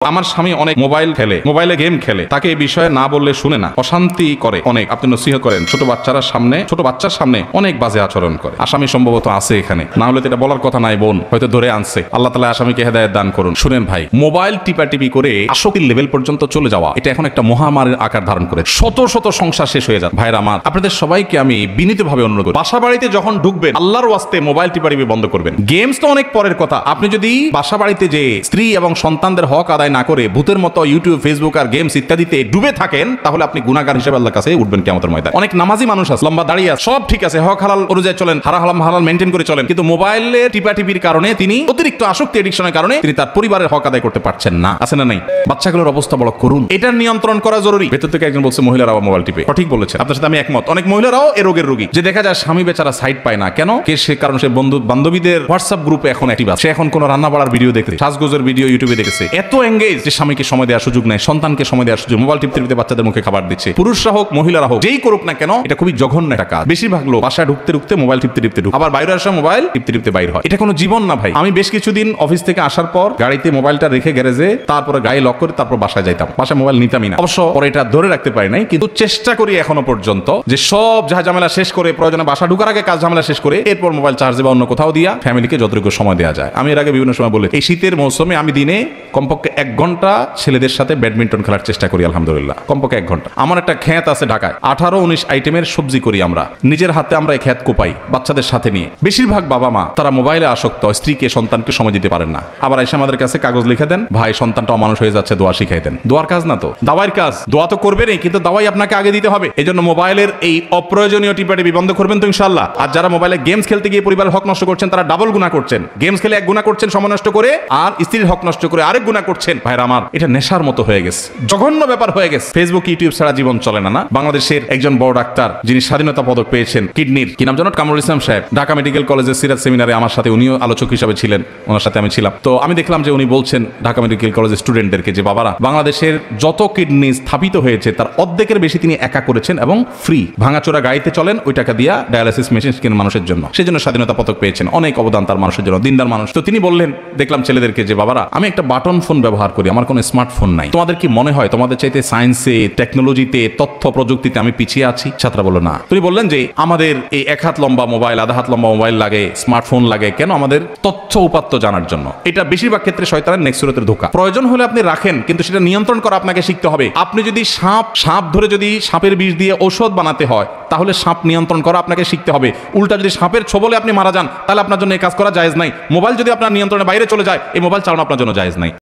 আমার স্বামী অনেক মোবাইল খেলে, মোবাইলে গেম খেলে, তাকে এই বিষয়ে না বললে শুনে না, অশান্তি করে অনেক। আপনি নসিহত করেন, ছোট বাচ্চার সামনে অনেক বাজে আচরণ করে। আসামি সম্ভবত আছে এখানে, না হলে তো এটা বলার কথা নাই। বোন হয়তো ধরে আনছে, আল্লাহ তাআলা আসামিকে হেদায়েত দান করুন। শুনেন ভাই, মোবাইল টিপাটিপি করে আসক্তির লেভেল পর্যন্ত চলে যাওয়া, এটা এখন একটা মহামারীর আকার ধারণ করে শত শত সংসার শেষ হয়ে যায়। ভাইরা আমার, আপনাদের সবাইকে আমি বিনীতভাবে অনুরোধ করি, বাসা বাড়িতে যখন ঢুকবেন আল্লাহর ওয়াস্তে মোবাইল টিপাটিপি বন্ধ করবেন। গেমস তো অনেক পরের কথা। আপনি যদি বাসা বাড়িতে যে স্ত্রী এবং সন্তানদের হক আদায় না করে ভূতের মতো ইউটিউব, ফেসবুক আর গেমস ইত্যাদিতে ডুবে থাকেন, তাহলে আপনি গুনাহগার হিসেবে আল্লাহর কাছে উঠবেন কিয়ামতের ময়দানে। অনেক নামাজি মানুষ আছে, লম্বা দাঁড়িয়ে আছে, সব ঠিক আছে, হক হালাল অনুযায়ী চলেন, হালাল মেইনটেইন করে চলেন, কিন্তু মোবাইলের টিপাটিপির কারণে তিনি অতিরিক্ত আসক্তি, এডিকশনের কারণে তিনি তার পরিবারের হক আদায় করতে পারছেন না। আছে না নাই? বাচ্চাগুলোর অবস্থা বড় করুন, এটার নিয়ন্ত্রণ করা জরুরি। ভেতর থেকে একজন বলছে মহিলারাও মোবাইল টিপে। সঠিক বলেছেন, আপনার সাথে আমি একমত। অনেক মহিলারাও এ রোগের রোগী, যে দেখা যায় স্বামী বেচারা সাইড পায় না। কেন? সে কারণ সে বন্ধু বান্ধবীদের হোয়াটসঅ্যাপ গ্রুপে এখন অ্যাক্টিভ আছে। সে এখন কোন রান্না বাড়ার ভিডিও দেখে, সাজগোজের ভিডিও ইউটিউবে দেখেছে, এত এঙ্গেজ যে স্বামীকে সময় দেওয়ার সুযোগ নেই, সন্তানকে সময় দেওয়ার সুযোগ। মোবাইল টিপতে টিপতে বাচ্চাদের মুখে খাবার দিচ্ছে। পুরুষরা হোক মহিলারা হোক, যেই করুক না কেন, এটা খুবই জঘন্য একটা কাজ। বেশিরভাগ লোক বাসায় ঢুকতে মোবাইল টিপতে ঢুক, আবার বাইরে আসার মোবাইল টিপতে বাইর হয়। এটা কোনো জীবন না ভাই। আমি বেশ কিছুদিন অফিস থেকে আসার পর গাড়িতে মোবাইলটা রেখে গ্যারেজে, তারপরে গাড়ি লক করে তারপর বাসায় যাইতাম। বাসায় মোবাইল নিতামই না। অবশ্য পরে এটা ধরে রাখতে পারি নাই, কিন্তু চেষ্টা করি এখনো পর্যন্ত যে সব ঝামেলা শেষ করে, প্রয়োজনে বাসা ঢুকার আগে কাজ ঝামেলা শেষ করে এরপর মোবাইল চার্জে বা অন্য কোথাও দিয়া ফ্যামিলিকে যতটুকু সময় দেওয়া যায়। আমি এর আগে বিভিন্ন সময় বলি, এই শীতের মৌসুমে আমি দিনে কমপক্ষে 1 ঘন্টা ছেলেদের সাথে ব্যাডমিন্টন খেলার চেষ্টা করি। আলহামদুলিল্লাহ, কমপক্ষে 1 ঘন্টা। আমার একটা ক্ষেত আছে ঢাকায়, 18-19 আইটেমের সবজি করি আমরা নিজের হাতে। আমরা এই ক্ষেত কোপাই বাচ্চাদের সাথে নিয়ে। বেশিরভাগ বাবা মা তারা মোবাইলে আসক্ত, স্ত্রীকে সন্তানকে সময় দিতে পারেন না। আবার এসে আমাদের কাছে কাগজ লিখে দেন, ভাই সন্তানটা অমানুষ হয়ে যাচ্ছে, দোয়া শিখাই দেন। দোয়ার কাজ না তো, দাওয়াইর কাজ। দোয়া তো করবেনই, কিন্তু দাওয়াই আপনাকে আগে দিতে হবে। এই জন্য মোবাইলের এই অপ্রয়োজনীয় টিপাটিপি বন্ধ করবেন তো ইনশাআল্লাহ। আর যারা মোবাইলে গেমস খেলতে গিয়ে পরিবারের হক নষ্ট করছেন, তারা ডাবল গুনাহ করছেন। গেমস খেলে 1 গুনাহ করছেন সময় নষ্ট করে, আর স্ত্রীর হক নষ্ট করে আরেক গুনাহ করছেন। ভাইরা আমার, এটা নেশার মতো হয়ে গেছে, জঘন্য ব্যাপার হয়ে গেছে। ফেসবুক, ইউটিউব ছাড়া জীবন চলে না। বাংলাদেশের একজন বড় ডাক্তার, যিনি স্বাধীনতা পদক পেয়েছেন কিডনির, কি নাম জানো? কামরুল ইসলাম সাহেব, ঢাকা মেডিকেল কলেজের সিরাত সেমিনারে আমার সাথে, উনিও আলোচক হিসেবে ছিলেন, ওনার সাথে আমি ছিলাম। তো আমি দেখলাম যে উনি বলছেন ঢাকা মেডিকেল কলেজের স্টুডেন্টদেরকে যে বাবারা, বাংলাদেশের যত কিডনি স্থাপিত হয়েছে তার অর্ধেকের বেশি তিনি একা করেছেন এবং ফ্রি। ভাঙাচোরা গাড়িতে চলেন, ওই টাকা দিয়া ডায়ালিসিস মেশিন কিনেন মানুষের জন্য। সেজন্য স্বাধীনতা পদক পেয়েছেন। অনেক অবদান তার মানুষের জন্য, দিনদার মানুষ। তো তিনি বললেন, দেখলাম ছেলেদেরকে যে বাবারা, আমি একটা বাটন ফোন ব্যবহার করি, আমার কোনো স্মার্টফোন নাই। তোমাদের কি মনে হয় তোমাদের চাইতে সায়েন্সে, টেকনোলজিতে, তথ্য প্রযুক্তিতে আমি পিছিয়ে আছি? ছাত্ররা বলল না। তিনি বললেন যে আমাদের এই 1 হাত লম্বা মোবাইল, 1/2 হাত লম্বা মোবাইল লাগে, স্মার্টফোন লাগে কেন? আমাদের তথ্য উপাত্ত জানার জন্য। এটা বেশিরভাগ ক্ষেত্রে শয়তানের নেক্সুরতের ধোঁকা। প্রয়োজন হলে আপনি রাখেন, কিন্তু সেটা নিয়ন্ত্রণ করা আপনাকে শিখতে হবে। আপনি যদি সাপ ধরে যদি সাপের বিষ দিয়ে ঔষধ বানাতে হয়, তাহলে সাপ নিয়ন্ত্রণ করা আপনাকে শিখতে হবে। উল্টা যদি সাপের ছোবলে আপনি মারা যান, তাহলে আপনার জন্য এই কাজ করা জায়েজ নাই। মোবাইল যদি আপনার নিয়ন্ত্রণের বাইরে চলে যায়, এই মোবাইল চালানো আপনার জন্য জায়েজ নাই।